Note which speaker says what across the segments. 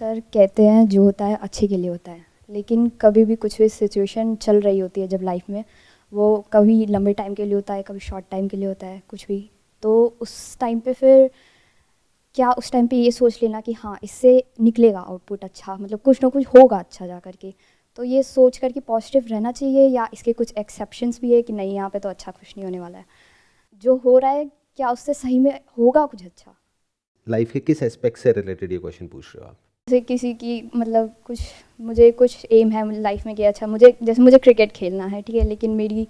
Speaker 1: Sir कहते हैं जो होता है अच्छे के लिए होता है, लेकिन कभी भी कुछ भी सिचुएशन चल रही होती है जब लाइफ में, वो कभी लंबे टाइम के लिए होता है, कभी शॉर्ट टाइम के लिए होता है, कुछ भी। तो उस टाइम पे फिर क्या उस टाइम पे ये सोच लेना कि हाँ इससे निकलेगा आउटपुट अच्छा, मतलब कुछ ना कुछ होगा अच्छा जा करके, तो ये सोच कर कि पॉजिटिव रहना चाहिए, या इसके कुछ एक्सेप्शंस भी है कि नहीं यहाँ पे तो अच्छा कुछ नहीं होने वाला है, जो हो रहा है क्या उससे सही में होगा कुछ अच्छा।
Speaker 2: लाइफ के किस एस्पेक्ट से रिलेटेड ये क्वेश्चन पूछ रहे हो आप?
Speaker 1: जैसे किसी की मतलब कुछ, मुझे कुछ एम है लाइफ में कि अच्छा मुझे, जैसे मुझे क्रिकेट खेलना है, ठीक है, लेकिन मेरी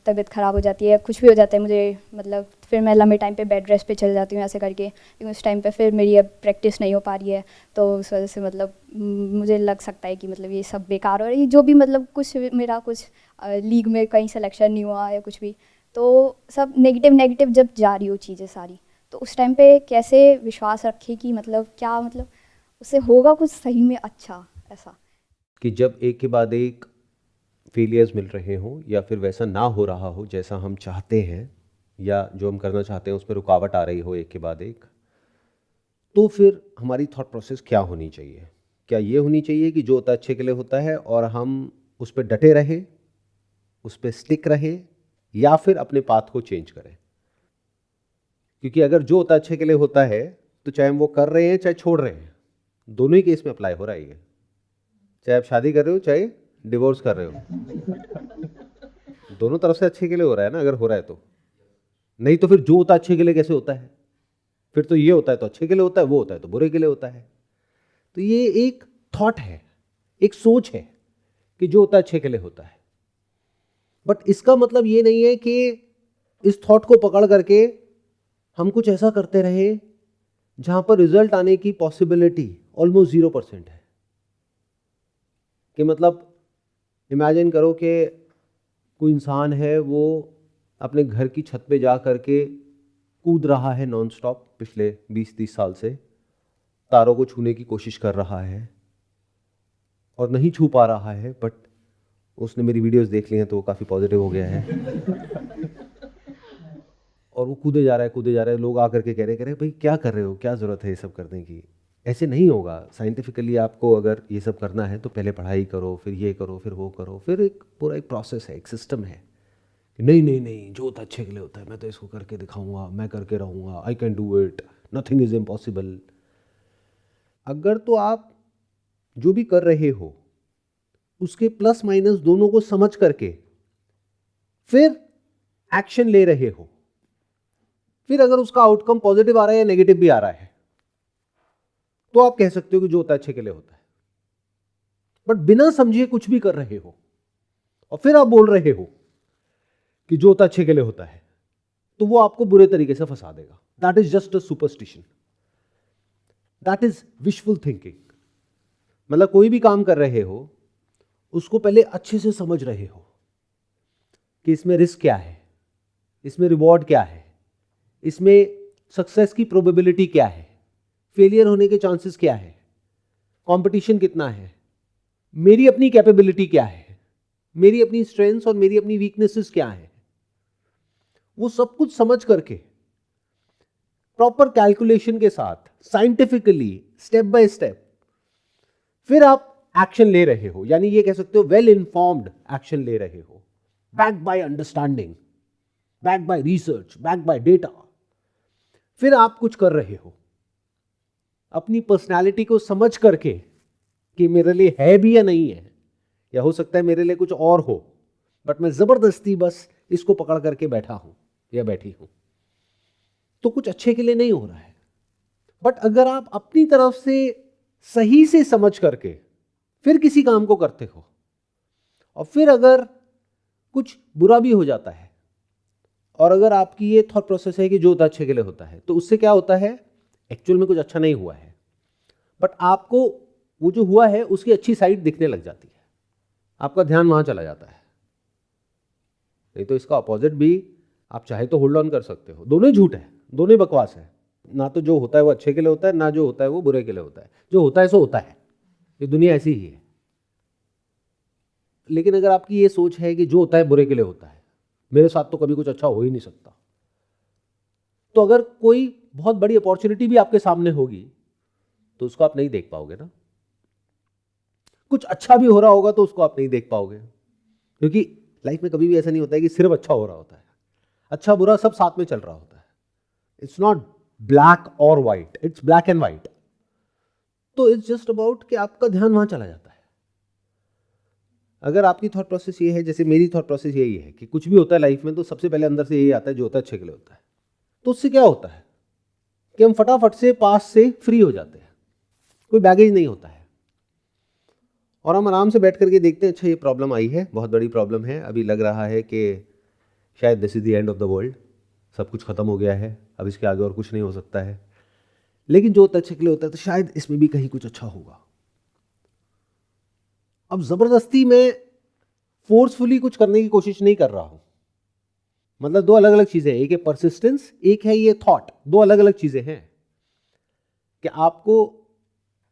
Speaker 1: तबीयत ख़राब हो जाती है, कुछ भी हो जाता है मुझे, मतलब फिर मैं लंबे टाइम पे बेड रेस्ट पे चल जाती हूँ ऐसे करके, लेकिन उस टाइम पे फिर मेरी अब प्रैक्टिस नहीं हो पा रही है, तो उस वजह से मतलब मुझे लग सकता है कि मतलब ये सब बेकार हो रहा है, जो भी मतलब कुछ मेरा कुछ लीग में कहीं सिलेक्शन नहीं हुआ या कुछ भी, तो सब नेगेटिव नेगेटिव जब जा रही हो चीज़ें सारी, तो उस टाइम पे कैसे विश्वास रखे कि मतलब क्या, मतलब उससे होगा कुछ सही में अच्छा ऐसा।
Speaker 2: कि जब एक के बाद एक फेलियर्स मिल रहे हों या फिर वैसा ना हो रहा हो जैसा हम चाहते हैं, या जो हम करना चाहते हैं उसमें रुकावट आ रही हो एक के बाद एक, तो फिर हमारी थॉट प्रोसेस क्या होनी चाहिए? क्या ये होनी चाहिए कि जो होता है अच्छे के लिए होता है और हम उस पर डटे रहे, उस पर स्टिक रहे, या फिर अपने पाथ को चेंज करें? क्योंकि अगर जो होता है अच्छे के लिए होता है तो चाहे हम वो कर रहे हैं चाहे छोड़ रहे हैं, दोनों ही केस में अप्लाई हो रहा है ये। चाहे आप शादी कर रहे हो चाहे डिवोर्स कर रहे हो, दोनों तरफ से अच्छे के लिए हो रहा है ना, अगर हो रहा है तो। नहीं तो फिर जो होता है अच्छे के लिए कैसे होता है? फिर तो ये होता है तो अच्छे के लिए होता है, वो होता है तो बुरे के लिए होता है। तो ये एक थॉट है, एक सोच है कि जो होता है अच्छे के लिए होता है। बट इसका मतलब ये नहीं है कि इस थॉट को पकड़ करके हम कुछ ऐसा करते रहे जहां पर रिजल्ट आने की पॉसिबिलिटी ऑलमोस्ट 0% है। कि मतलब इमेजिन करो कि कोई इंसान है, वो अपने घर की छत पे जा करके कूद रहा है नॉन स्टॉप पिछले 20-30 साल से, तारों को छूने की कोशिश कर रहा है और नहीं छू पा रहा है, बट उसने मेरी वीडियोस देख ली हैं तो वो काफ़ी पॉजिटिव हो गया है। और वो कूदे जा रहा है, कूदे जा रहा है, लोग आकर के कह रहे भाई क्या कर रहे हो, क्या ज़रूरत है ये सब करने की? ऐसे नहीं होगा साइंटिफिकली। आपको अगर ये सब करना है तो पहले पढ़ाई करो, फिर ये करो, फिर वो करो, फिर एक पूरा एक प्रोसेस है, एक सिस्टम है। नहीं नहीं नहीं, जो होता है अच्छे के लिए होता है, मैं तो इसको करके दिखाऊंगा, मैं करके रहूंगा, I can do it, nothing is impossible. अगर तो आप जो भी कर रहे हो उसके प्लस माइनस दोनों को समझ करके फिर एक्शन ले रहे हो, फिर अगर उसका आउटकम पॉजिटिव आ रहा है या नेगेटिव भी आ रहा है, तो आप कह सकते हो कि जो होता है अच्छे के लिए होता है। बट बिना समझे कुछ भी कर रहे हो और फिर आप बोल रहे हो कि जो होता है अच्छे के लिए होता है, तो वो आपको बुरे तरीके से फंसा देगा। That is just a superstition, that is wishful thinking. मतलब कोई भी काम कर रहे हो उसको पहले अच्छे से समझ रहे हो कि इसमें रिस्क क्या है, इसमें रिवॉर्ड क्या है, इसमें सक्सेस की प्रोबेबिलिटी क्या है, फेलियर होने के चांसेस क्या है, कंपटीशन कितना है, मेरी अपनी कैपेबिलिटी क्या है, मेरी अपनी स्ट्रेंथ्स और मेरी अपनी वीकनेसेस क्या है, वो सब कुछ समझ करके प्रॉपर कैलकुलेशन के साथ साइंटिफिकली स्टेप बाय स्टेप फिर आप एक्शन ले रहे हो। यानी ये कह सकते हो वेल इन्फॉर्म्ड एक्शन ले रहे हो, backed by understanding, backed by research, backed by data. फिर आप कुछ कर रहे हो अपनी पर्सनालिटी को समझ करके कि मेरे लिए है भी या नहीं है, या हो सकता है मेरे लिए कुछ और हो, बट मैं जबरदस्ती बस इसको पकड़ करके बैठा हूं या बैठी हूं, तो कुछ अच्छे के लिए नहीं हो रहा है। बट अगर आप अपनी तरफ से सही से समझ करके फिर किसी काम को करते हो, और फिर अगर कुछ बुरा भी हो जाता है, और अगर आपकी ये थॉट प्रोसेस है कि जो होता है अच्छे के लिए होता है, तो उससे क्या होता है, एक्चुअल में कुछ अच्छा नहीं हुआ है, बट आपको वो जो हुआ है उसकी अच्छी साइड दिखने लग जाती है, आपका ध्यान वहां चला जाता है। नहीं तो इसका अपोजिट भी आप चाहे तो होल्ड ऑन कर सकते हो। दोनों ही झूठ है, दोनों ही बकवास है। ना तो जो होता है वो अच्छे के लिए होता है, ना जो होता है वो बुरे के लिए होता है। जो होता है सो होता है, ये दुनिया ऐसी ही है। लेकिन अगर आपकी ये सोच है कि जो होता है बुरे के लिए होता है, मेरे साथ तो कभी कुछ अच्छा हो ही नहीं सकता, तो अगर कोई बहुत बड़ी अपॉर्चुनिटी भी आपके सामने होगी तो उसको आप नहीं देख पाओगे ना। कुछ अच्छा भी हो रहा होगा तो उसको आप नहीं देख पाओगे, क्योंकि लाइफ में कभी भी ऐसा नहीं होता है कि सिर्फ अच्छा हो रहा होता है, अच्छा बुरा सब साथ में चल रहा होता है। इट्स नॉट ब्लैक और white, it's black and white. तो इट्स जस्ट अबाउट कि आपका ध्यान वहां चला जाता है। अगर आपकी थॉट प्रोसेस ये है, जैसे मेरी थॉट प्रोसेस यही है कि कुछ भी होता है लाइफ में तो सबसे पहले अंदर से यही आता है जो होता है अच्छे के लिए होता है, तो उससे क्या होता है कि हम फटाफट से पास से फ्री हो जाते हैं, कोई बैगेज नहीं होता है, और हम आराम से बैठ करके देखते हैं अच्छा ये प्रॉब्लम आई है, बहुत बड़ी प्रॉब्लम है, अभी लग रहा है कि शायद this is the end of the world, सब कुछ खत्म हो गया है, अब इसके आगे और कुछ नहीं हो सकता है। लेकिन जो होता है अच्छे के लिए होता है, तो शायद इसमें भी कहीं कुछ अच्छा होगा। अब जबरदस्ती में फोर्सफुली कुछ करने की कोशिश नहीं कर रहा हूं। मतलब दो अलग अलग चीजें, एक है परसिस्टेंस, एक है ये थॉट, दो अलग अलग चीजें हैं कि आपको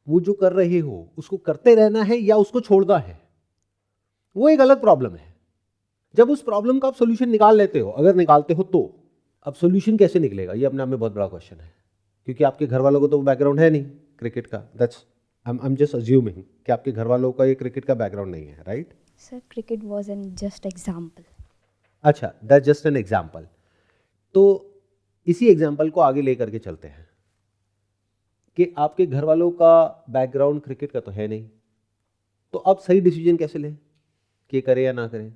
Speaker 2: वो जो कर रहे हो उसको करते रहना है या उसको छोड़ना है। वो एक अलग प्रॉब्लम है। जब उस प्रॉब्लम का आप सोल्यूशन निकाल लेते हो, अगर निकालते हो तो, अब सोल्यूशन कैसे निकलेगा ये अपने आप में बहुत बड़ा क्वेश्चन है, क्योंकि आपके घर वालों को तो बैकग्राउंड है नहीं क्रिकेट का। That's I am just assuming कि आपके घर वालों का ये क्रिकेट का बैकग्राउंड नहीं है, right?
Speaker 1: Sir cricket was an just example.
Speaker 2: अच्छा, दैट्स जस्ट एन एग्जाम्पल। तो इसी एग्जाम्पल को आगे लेकर के चलते हैं कि आपके घर वालों का बैकग्राउंड क्रिकेट का तो है नहीं, तो अब सही डिसीजन कैसे लें कि करें या ना करें।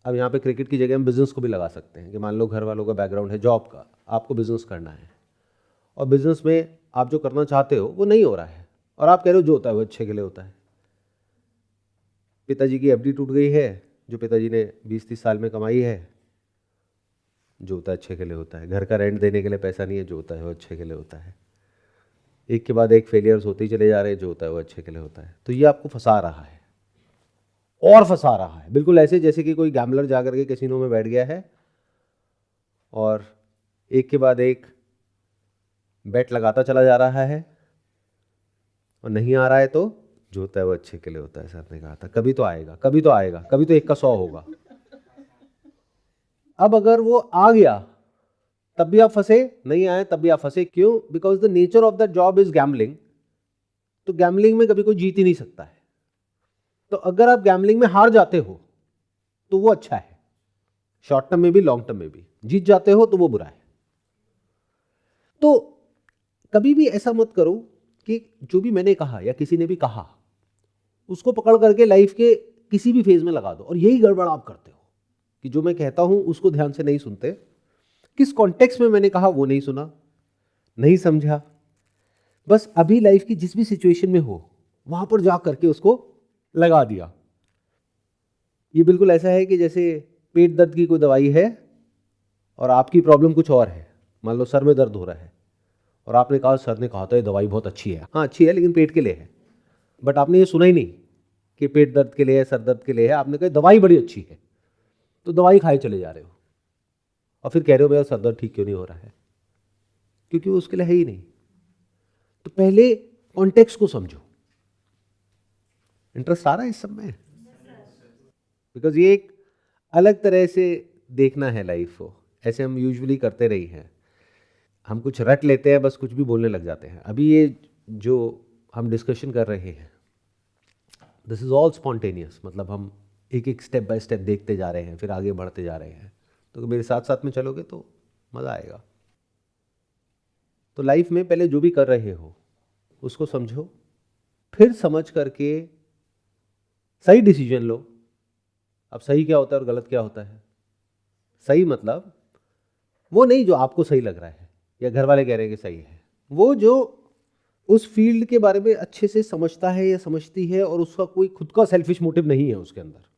Speaker 2: अब यहाँ पे क्रिकेट की जगह हम बिजनेस को भी लगा सकते हैं कि मान लो घर वालों का बैकग्राउंड है जॉब का, आपको बिजनेस करना है, और बिजनेस में आप जो करना चाहते हो वो नहीं हो रहा है, और आप कह रहे हो जो होता है वो अच्छे के लिए होता है। पिताजी की एफडी टूट गई है, जो पिताजी ने 20-30 साल में कमाई है, जो होता है अच्छे के लिए होता है। घर का रेंट देने के लिए पैसा नहीं है, जो होता है वो अच्छे के लिए होता है। एक के बाद एक फेलियर्स होते ही चले जा रहे हैं, जो होता है वो अच्छे के लिए होता है। तो ये आपको फंसा रहा है और फंसा रहा है, बिल्कुल ऐसे जैसे कि कोई गैम्बलर जा करके कैसीनो में बैठ गया है और एक के बाद एक बेट लगाता चला जा रहा है, और नहीं आ रहा है तो जो होता है वो अच्छे के लिए होता है। सर ने कहा था कभी तो आएगा, कभी तो आएगा, कभी तो 1 का 100 होगा। अब अगर वो आ गया तब भी आप फंसे, नहीं आए तब भी आप फंसे। क्यों? Because the nature of the job is gambling. तो गैम्बलिंग में कभी कोई जीत ही नहीं सकता है। तो अगर आप गैम्बलिंग में हार जाते हो तो वो अच्छा है, शॉर्ट टर्म में भी लॉन्ग टर्म में भी। जीत जाते हो तो वो बुरा है। तो कभी भी ऐसा मत करो कि जो भी मैंने कहा या किसी ने भी कहा उसको पकड़ करके लाइफ के किसी भी फेज में लगा दो, और यही गड़बड़ आप करते हो कि जो मैं कहता हूं उसको ध्यान से नहीं सुनते, किस कॉन्टेक्स्ट में मैंने कहा वो नहीं सुना, नहीं समझा, बस अभी लाइफ की जिस भी सिचुएशन में हो वहां पर जा करके उसको लगा दिया। ये बिल्कुल ऐसा है कि जैसे पेट दर्द की कोई दवाई है और आपकी प्रॉब्लम कुछ और है। मान लो सर में दर्द हो रहा है और आपने कहा, सर ने कहा था ये दवाई बहुत अच्छी है। हाँ अच्छी है, लेकिन पेट के लिए है। बट आपने ये सुना ही नहीं कि पेट दर्द के लिए है, सर दर्द के लिए है। आपने कहा दवाई बड़ी अच्छी है, तो दवाई खाए चले जा रहे हो और फिर कह रहे हो मेरा सर दर्द ठीक क्यों नहीं हो रहा है, क्योंकि वो उसके लिए है ही नहीं। तो पहले कॉन्टेक्स्ट को समझो। इंटरेस्ट आ रहा है इस सब में? बिकॉज ये एक अलग तरह से देखना है लाइफ को। ऐसे हम यूजुअली करते रही हैं, हम कुछ रट लेते हैं, बस कुछ भी बोलने लग जाते हैं। अभी ये जो हम डिस्कशन कर रहे हैं, दिस इज ऑल स्पॉन्टेनियस। मतलब हम एक एक स्टेप बाय स्टेप देखते जा रहे हैं, फिर आगे बढ़ते जा रहे हैं। तो मेरे साथ साथ में चलोगे तो मज़ा आएगा। तो लाइफ में पहले जो भी कर रहे हो उसको समझो, फिर समझ करके सही डिसीजन लो। अब सही क्या होता है और गलत क्या होता है? सही मतलब वो नहीं जो आपको सही लग रहा है या घर वाले कह रहे हैं कि सही है, वो जो उस फील्ड के बारे में अच्छे से समझता है या समझती है और उसका कोई खुद का सेल्फिश मोटिव नहीं है उसके अंदर।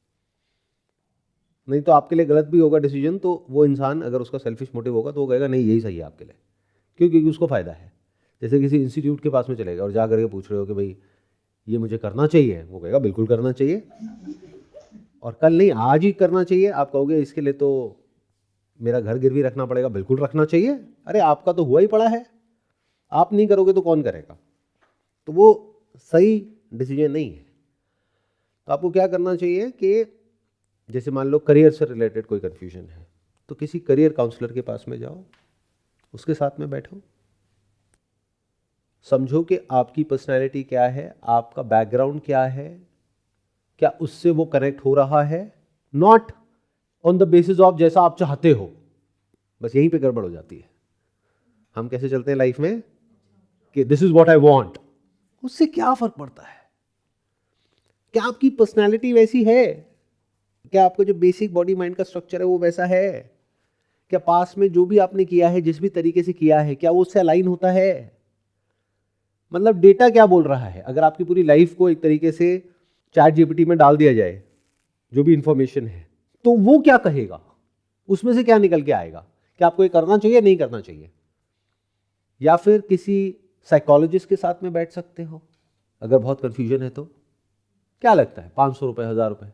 Speaker 2: नहीं तो आपके लिए गलत भी होगा डिसीजन, तो वो इंसान अगर उसका सेल्फिश मोटिव होगा तो वो कहेगा नहीं यही सही है आपके लिए। क्यों? क्योंकि उसको फायदा है। जैसे किसी इंस्टीट्यूट के पास में चलेगा और जा करके पूछ रहे हो कि भाई ये मुझे करना चाहिए, वो कहेगा बिल्कुल करना चाहिए, और कल नहीं आज ही करना चाहिए। आप कहोगे इसके लिए तो मेरा घर गिरवी रखना पड़ेगा, बिल्कुल रखना चाहिए। अरे आपका तो हुआ ही पड़ा है, आप नहीं करोगे तो कौन करेगा? तो वो सही डिसीजन नहीं है। तो आपको क्या करना चाहिए कि जैसे मान लो करियर से रिलेटेड कोई कन्फ्यूजन है तो किसी करियर काउंसलर के पास में जाओ, उसके साथ में बैठो, समझो कि आपकी पर्सनैलिटी क्या है, आपका बैकग्राउंड क्या है, क्या उससे वो कनेक्ट हो रहा है, not on the basis of जैसा आप चाहते हो। बस यहीं पे गड़बड़ हो जाती है। हम कैसे चलते हैं लाइफ में कि this is what I want, उससे क्या फर्क पड़ता है? क्या आपकी पर्सनैलिटी वैसी है? क्या आपका जो बेसिक बॉडी माइंड का स्ट्रक्चर है वो वैसा है? क्या पास में जो भी आपने किया है, जिस भी तरीके से किया है, क्या वो उससे अलाइन होता है? मतलब डेटा क्या बोल रहा है? अगर आपकी पूरी लाइफ को एक तरीके से चैट जीपीटी में डाल दिया जाए, जो भी इंफॉर्मेशन है, तो वो क्या कहेगा? उसमें से क्या निकल के आएगा? क्या आपको ये करना चाहिए, नहीं करना चाहिए? या फिर किसी साइकोलॉजिस्ट के साथ में बैठ सकते हो अगर बहुत कंफ्यूजन है तो। क्या लगता है, 500 रुपए, 1000 रुपए?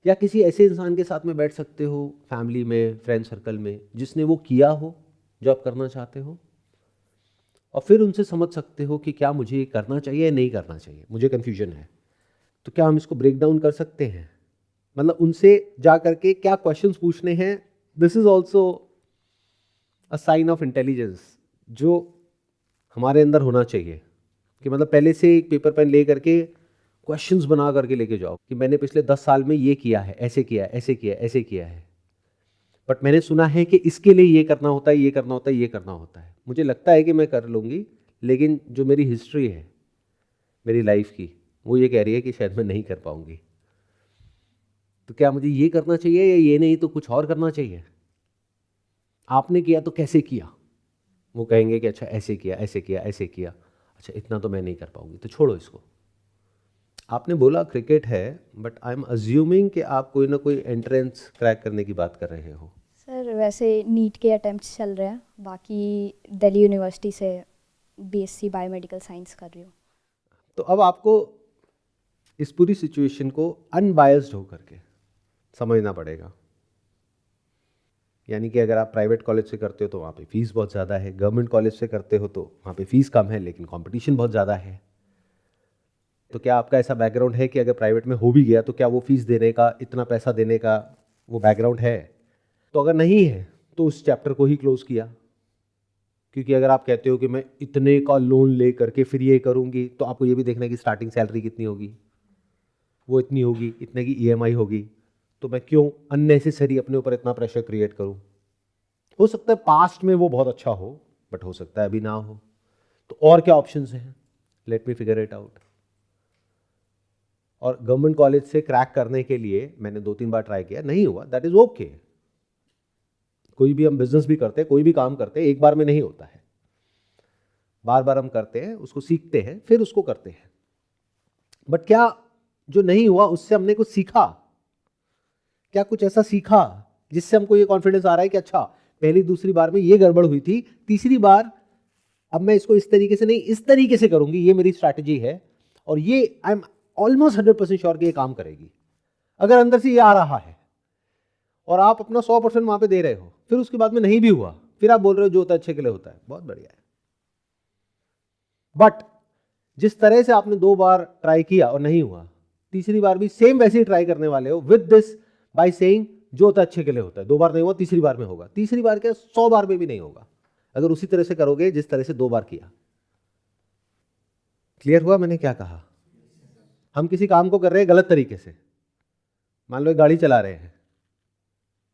Speaker 2: या किसी ऐसे इंसान के साथ में बैठ सकते हो, फैमिली में, फ्रेंड सर्कल में, जिसने वो किया हो जो आप करना चाहते हो, और फिर उनसे समझ सकते हो कि क्या मुझे ये करना चाहिए या नहीं करना चाहिए, मुझे कंफ्यूजन है। तो क्या हम इसको ब्रेक डाउन कर सकते हैं? मतलब उनसे जा करके क्या क्वेश्चंस पूछने हैं, this is also a sign of intelligence जो हमारे अंदर होना चाहिए। कि मतलब पहले से एक पेपर पेन ले करके क्वेश्चंस बना करके लेके जाओ कि मैंने पिछले 10 साल में ये किया है, ऐसे किया है, ऐसे किया है, ऐसे किया है, बट मैंने सुना है कि इसके लिए ये करना होता है, ये करना होता है, ये करना होता है। मुझे लगता है कि मैं कर लूँगी, लेकिन जो मेरी हिस्ट्री है मेरी लाइफ की, वो ये कह रही है कि शायद मैं नहीं कर पाऊंगी। तो क्या मुझे ये करना चाहिए, या ये नहीं तो कुछ और करना चाहिए? आपने किया तो कैसे किया? वो कहेंगे कि अच्छा ऐसे किया, ऐसे किया, ऐसे किया। अच्छा इतना तो मैं नहीं कर पाऊंगी, तो छोड़ो इसको। आपने बोला क्रिकेट है, बट आई एम अज्यूमिंग कि आप कोई ना कोई एंट्रेंस क्रैक करने की बात कर रहे हो।
Speaker 1: सर वैसे नीट के अटेम्प्ट्स चल रहे हैं, बाकी दिल्ली यूनिवर्सिटी से बीएससी बायोमेडिकल साइंस कर रही हूँ।
Speaker 2: तो अब आपको इस पूरी सिचुएशन को अनबायस्ड होकर के समझना पड़ेगा। यानी कि अगर आप प्राइवेट कॉलेज से करते हो तो वहाँ पे फीस बहुत ज़्यादा है, गवर्नमेंट कॉलेज से करते हो तो वहाँ पे फीस कम है लेकिन कंपटीशन बहुत ज़्यादा है। तो क्या आपका ऐसा बैकग्राउंड है कि अगर प्राइवेट में हो भी गया तो क्या वो फीस देने का, इतना पैसा देने का वो बैकग्राउंड है? तो अगर नहीं है तो उस चैप्टर को ही क्लोज किया। क्योंकि अगर आप कहते हो कि मैं इतने का लोन ले करके फिर ये करूँगी, तो आपको ये भी देखना है कि स्टार्टिंग सैलरी कितनी होगी, वो इतनी होगी, इतने की ईएमआई होगी। तो मैं क्यों अननेसेसरी अपने ऊपर इतना प्रेशर क्रिएट करूं? हो सकता है पास्ट में वो बहुत अच्छा हो, बट हो सकता है अभी ना हो। तो और क्या ऑप्शंस हैं? Let me figure it out. और गवर्नमेंट कॉलेज से क्रैक करने के लिए मैंने 2-3 बार ट्राई किया, नहीं हुआ, दैट इज ओके। कोई भी हम बिजनेस भी करते हैं, कोई भी काम करते हैं, एक बार में नहीं होता है, बार बार हम करते हैं, उसको सीखते हैं, फिर उसको करते हैं। बट क्या जो नहीं हुआ उससे हमने कुछ सीखा? क्या कुछ ऐसा सीखा जिससे हमको ये कॉन्फिडेंस आ रहा है कि अच्छा पहली दूसरी बार में ये गड़बड़ हुई थी, तीसरी बार अब मैं इसको इस तरीके से नहीं, इस तरीके से करूंगी, ये मेरी स्ट्रैटेजी है, और ये आई एम ऑलमोस्ट 100% श्योर कि ये काम करेगी। अगर अंदर से ये आ रहा है और आप अपना 100% वहां पे दे रहे हो, फिर उसके बाद में नहीं भी हुआ, फिर आप बोल रहे हो जो होता है अच्छे के लिए होता है, बहुत बढ़िया है। बट जिस तरह से आपने 2 बार ट्राई किया और नहीं हुआ, तीसरी बार भी सेम वैसे ही ट्राई करने वाले हो विद दिस, बाय सेइंग जो होता है अच्छे के लिए होता है। 2 बार नहीं हुआ, तीसरी बार में होगा, तीसरी बार क्या 100 बार में भी नहीं होगा, अगर उसी तरह से करोगे जिस तरह से 2 बार किया। क्लियर हुआ मैंने क्या कहा? हम किसी काम को कर रहे हैं गलत तरीके से, मान लो एक गाड़ी चला रहे हैं,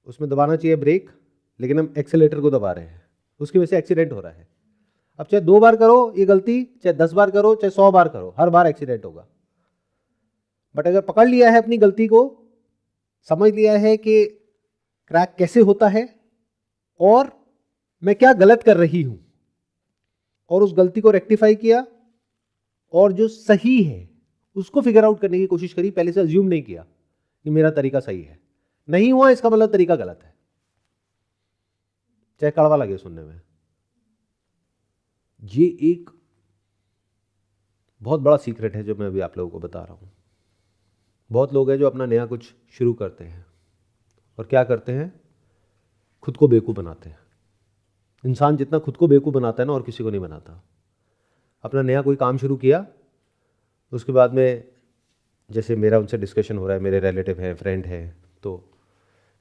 Speaker 2: उसमें दबाना चाहिए ब्रेक, लेकिन हम एक्सेलेटर को दबा रहे हैं, उसकी वजह से एक्सीडेंट हो रहा है। अब चाहे 2 बार करो ये गलती, चाहे 10 बार करो, चाहे 100 बार करो, हर बार एक्सीडेंट होगा। बट अगर पकड़ लिया है अपनी गलती को, समझ लिया है कि क्रैक कैसे होता है और मैं क्या गलत कर रही हूं, और उस गलती को रेक्टिफाई किया, और जो सही है उसको फिगर आउट करने की कोशिश करी, पहले से अज्यूम नहीं किया कि मेरा तरीका सही है। नहीं हुआ इसका मतलब तरीका गलत है, चाहे कड़वा लगे सुनने में। ये एक बहुत बड़ा सीक्रेट है जो मैं अभी आप लोगों को बता रहा हूं। बहुत लोग हैं जो अपना नया कुछ शुरू करते हैं और क्या करते हैं, खुद को बेवकूफ़ बनाते हैं। इंसान जितना खुद को बेवकूफ़ बनाता है ना, और किसी को नहीं बनाता। अपना नया कोई काम शुरू किया, उसके बाद में जैसे मेरा उनसे डिस्कशन हो रहा है, मेरे रिलेटिव हैं, फ्रेंड हैं, तो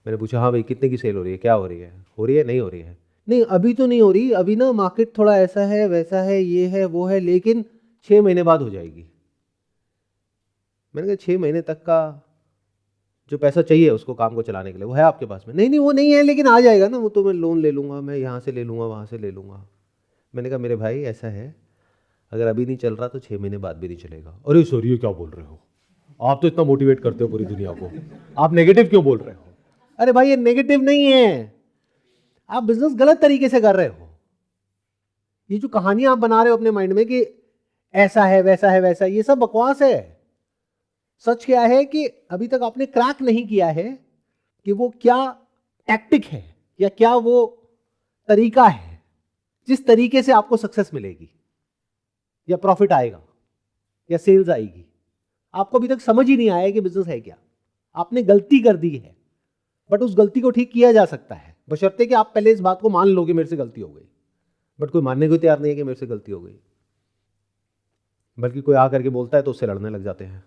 Speaker 2: मैंने पूछा हाँ भाई कितने की सेल हो रही है, क्या हो रही है, नहीं हो रही है, नहीं अभी तो नहीं हो रही, अभी ना मार्केट थोड़ा ऐसा है वैसा है ये है वो है, लेकिन 6 महीने बाद हो जाएगी। मैंने कहा 6 महीने तक का जो पैसा चाहिए उसको काम को चलाने के लिए वो है आपके पास में? नहीं नहीं वो नहीं है, लेकिन आ जाएगा ना, वो तो मैं लोन ले लूँगा, मैं यहाँ से ले लूँगा वहाँ से ले लूँगा। मैंने कहा मेरे भाई ऐसा है, अगर अभी नहीं चल रहा तो 6 महीने बाद भी नहीं चलेगा। अरे सर ये क्या बोल रहे हो, आप तो इतना मोटिवेट करते हो पूरी दुनिया को, आप नेगेटिव क्यों बोल रहे हो? अरे भाई ये नेगेटिव नहीं है, आप बिजनेस गलत तरीके से कर रहे हो। ये जो कहानियां आप बना रहे हो अपने माइंड में कि ऐसा है वैसा है वैसा, ये सब बकवास है। सच क्या है कि अभी तक आपने क्रैक नहीं किया है कि वो क्या टैक्टिक है या क्या वो तरीका है जिस तरीके से आपको सक्सेस मिलेगी या प्रॉफिट आएगा या सेल्स आएगी। आपको अभी तक समझ ही नहीं आया कि बिजनेस है क्या। आपने गलती कर दी है, बट उस गलती को ठीक किया जा सकता है, बशर्ते कि आप पहले इस बात को मान लो कि मेरे से गलती हो गई। बट कोई मानने को तैयार नहीं है कि मेरे से गलती हो गई, बल्कि कोई आकर के बोलता है तो उससे लड़ने लग जाते हैं।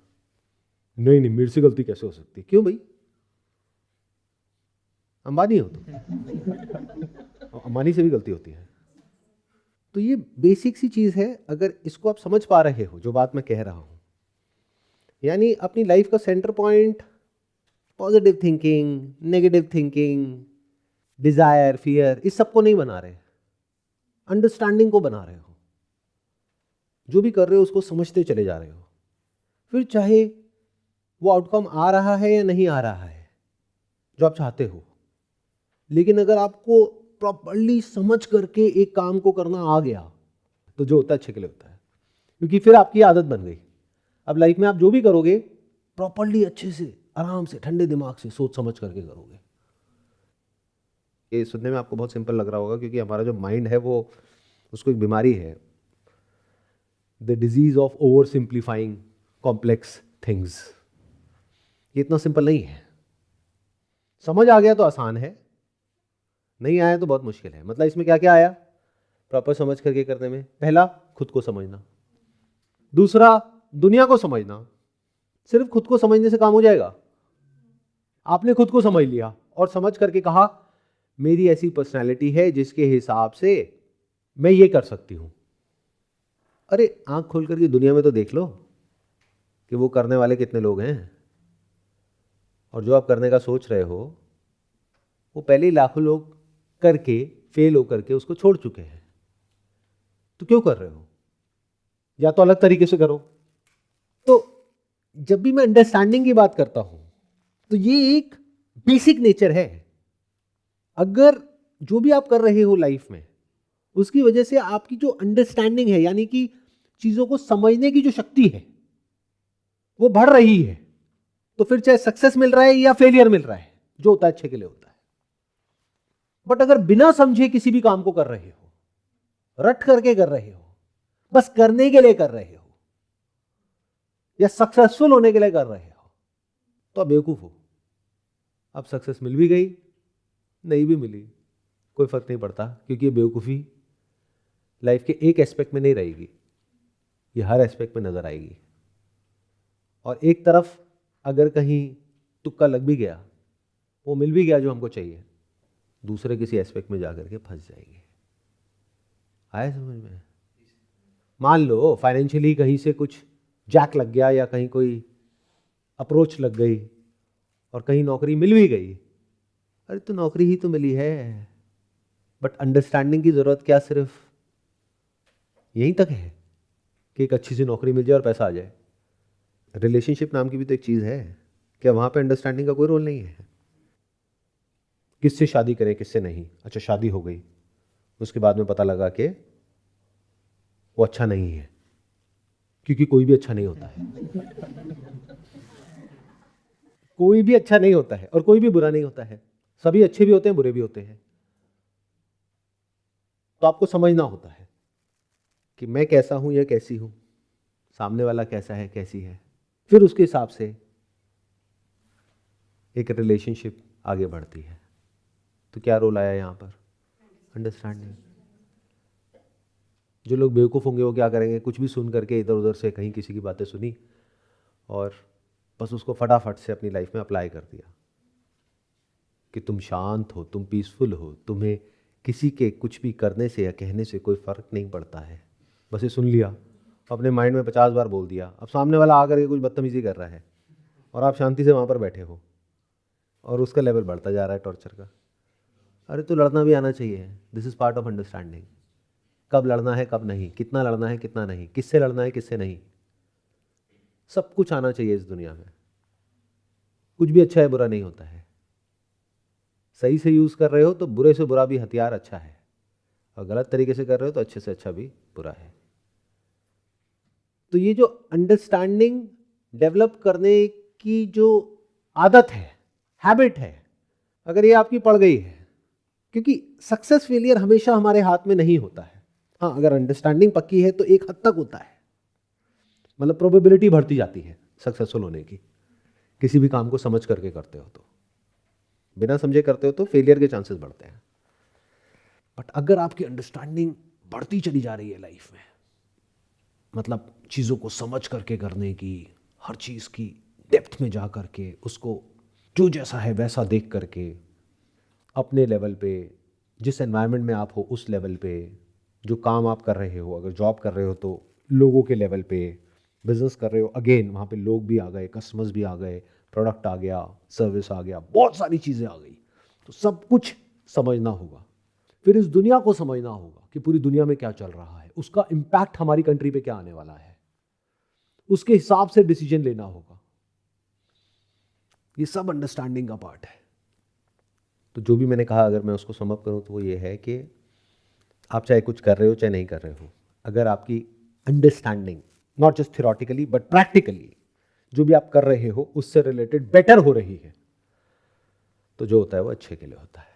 Speaker 2: नहीं नहीं मेरे से गलती कैसे हो सकती, क्यों भाई, अंबानी हो तो अंबानी से भी गलती होती है। तो ये बेसिक सी चीज है, अगर इसको आप समझ पा रहे हो जो बात मैं कह रहा हूं, यानी अपनी लाइफ का centre point positive thinking, negative thinking, desire, fear, इस सबको नहीं बना रहे, अंडरस्टैंडिंग को बना रहे हो। जो भी कर रहे हो उसको समझते चले जा रहे हो, फिर चाहे वो आउटकम आ रहा है या नहीं आ रहा है जो आप चाहते हो, लेकिन अगर आपको प्रॉपर्ली समझ करके एक काम को करना आ गया तो जो होता है अच्छे के लिए होता है, क्योंकि फिर आपकी आदत बन गई। अब लाइफ में आप जो भी करोगे प्रॉपर्ली अच्छे से आराम से ठंडे दिमाग से सोच समझ करके करोगे। ये सुनने में आपको बहुत सिंपल लग रहा होगा, क्योंकि हमारा जो माइंड है वो, उसको एक बीमारी है, the disease of over simplifying complex things. ये इतना सिंपल नहीं है। समझ आ गया तो आसान है, नहीं आया तो बहुत मुश्किल है। मतलब इसमें क्या क्या आया प्रॉपर समझ करके करने में? पहला, खुद को समझना। दूसरा, दुनिया को समझना। सिर्फ खुद को समझने से काम हो जाएगा? आपने खुद को समझ लिया और समझ करके कहा मेरी ऐसी पर्सनैलिटी है जिसके हिसाब से मैं ये कर सकती हूं। अरे आंख खोल करके दुनिया में तो देख लो कि वो करने वाले कितने लोग हैं, और जो आप करने का सोच रहे हो वो पहले ही लाखों लोग करके फेल होकर के उसको छोड़ चुके हैं। तो क्यों कर रहे हो? या तो अलग तरीके से करो। तो जब भी मैं अंडरस्टैंडिंग की बात करता हूं तो ये एक बेसिक नेचर है। अगर जो भी आप कर रहे हो लाइफ में उसकी वजह से आपकी जो अंडरस्टैंडिंग है, यानी कि चीजों को समझने की जो शक्ति है वो बढ़ रही है, तो फिर चाहे सक्सेस मिल रहा है या फेलियर मिल रहा है, जो होता है अच्छे के लिए होता है। बट अगर बिना समझे किसी भी काम को कर रहे हो, रट करके कर रहे हो, बस करने के लिए कर रहे हो या सक्सेसफुल होने के लिए कर रहे हो, तो आप बेवकूफ हो। अब सक्सेस मिल भी गई नहीं भी मिली कोई फर्क नहीं पड़ता, क्योंकि ये बेवकूफ़ी लाइफ के एक एस्पेक्ट में नहीं रहेगी, ये हर एस्पेक्ट में नजर आएगी। और एक तरफ अगर कहीं तुक्का लग भी गया, वो मिल भी गया जो हमको चाहिए, दूसरे किसी एस्पेक्ट में जाकर के फंस जाएंगे। आया समझ में? मान लो फाइनेंशियली कहीं से कुछ जैक लग गया या कहीं कोई अप्रोच लग गई और कहीं नौकरी मिल भी गई। अरे तो नौकरी ही तो मिली है, बट अंडरस्टैंडिंग की जरूरत क्या सिर्फ यहीं तक है कि एक अच्छी सी नौकरी मिल जाए और पैसा आ जाए? रिलेशनशिप नाम की भी तो एक चीज है, क्या वहां पे अंडरस्टैंडिंग का कोई रोल नहीं है? किससे शादी करें किससे नहीं? अच्छा शादी हो गई, उसके बाद में पता लगा कि वो अच्छा नहीं है, क्योंकि कोई भी अच्छा नहीं होता है। कोई भी अच्छा नहीं होता है और कोई भी बुरा नहीं होता है, सभी अच्छे भी होते हैं बुरे भी होते हैं। तो आपको समझना होता है कि मैं कैसा हूं या कैसी हूं, सामने वाला कैसा है कैसी है, फिर उसके हिसाब से एक रिलेशनशिप आगे बढ़ती है। तो क्या रोल आया यहां पर? अंडरस्टैंडिंग। जो लोग बेवकूफ़ होंगे वो क्या करेंगे, कुछ भी सुन करके इधर उधर से कहीं किसी की बातें सुनी और बस उसको फटाफट से अपनी लाइफ में अप्लाई कर दिया कि तुम शांत हो, तुम पीसफुल हो, तुम्हें किसी के कुछ भी करने से या कहने से कोई फ़र्क नहीं पड़ता है। बस ये सुन लिया, अपने माइंड में 50 बार बोल दिया, अब सामने वाला आकर के कुछ बदतमीज़ी कर रहा है और आप शांति से वहाँ पर बैठे हो और उसका लेवल बढ़ता जा रहा है टॉर्चर का। अरे तो लड़ना भी आना चाहिए, this is part of understanding. कब लड़ना है कब नहीं, कितना लड़ना है कितना नहीं, किससे लड़ना है किससे नहीं, सब कुछ आना चाहिए इस दुनिया में। कुछ भी अच्छा है बुरा नहीं होता है। सही से यूज़ कर रहे हो तो बुरे से बुरा भी हथियार अच्छा है, और गलत तरीके से कर रहे हो तो अच्छे से अच्छा भी बुरा है। तो ये जो अंडरस्टैंडिंग डेवलप करने की जो आदत है, हैबिट है, अगर ये आपकी पड़ गई है, क्योंकि सक्सेस फेलियर हमेशा हमारे हाथ में नहीं होता है। हाँ, अगर अंडरस्टैंडिंग पक्की है तो एक हद तक होता है, मतलब प्रोबेबिलिटी बढ़ती जाती है सक्सेसफुल होने की। किसी भी काम को समझ करके करते हो तो, बिना समझे करते हो तो फेलियर के चांसेस बढ़ते हैं। बट अगर आपकी अंडरस्टैंडिंग बढ़ती चली जा रही है लाइफ में, मतलब चीज़ों को समझ करके करने की, हर चीज़ की डेप्थ में जा करके, उसको जो जैसा है वैसा देख करके, अपने लेवल पे, जिस एनवायरनमेंट में आप हो उस लेवल पे, जो काम आप कर रहे हो, अगर जॉब कर रहे हो तो लोगों के लेवल पे, बिजनेस कर रहे हो अगेन वहाँ पे लोग भी आ गए, कस्टमर्स भी आ गए, प्रोडक्ट आ गया, सर्विस आ गया, बहुत सारी चीज़ें आ गई, तो सब कुछ समझना होगा। फिर इस दुनिया को समझना होगा कि पूरी दुनिया में क्या चल रहा है, उसका इम्पैक्ट हमारी कंट्री पे क्या आने वाला है, उसके हिसाब से डिसीजन लेना होगा। ये सब अंडरस्टैंडिंग का पार्ट है। तो जो भी मैंने कहा, अगर मैं उसको समअप करूं तो वो ये है कि आप चाहे कुछ कर रहे हो चाहे नहीं कर रहे हो, अगर आपकी understanding not just theoretically but practically जो भी आप कर रहे हो उससे रिलेटेड बेटर हो रही है, तो जो होता है वो अच्छे के लिए होता है।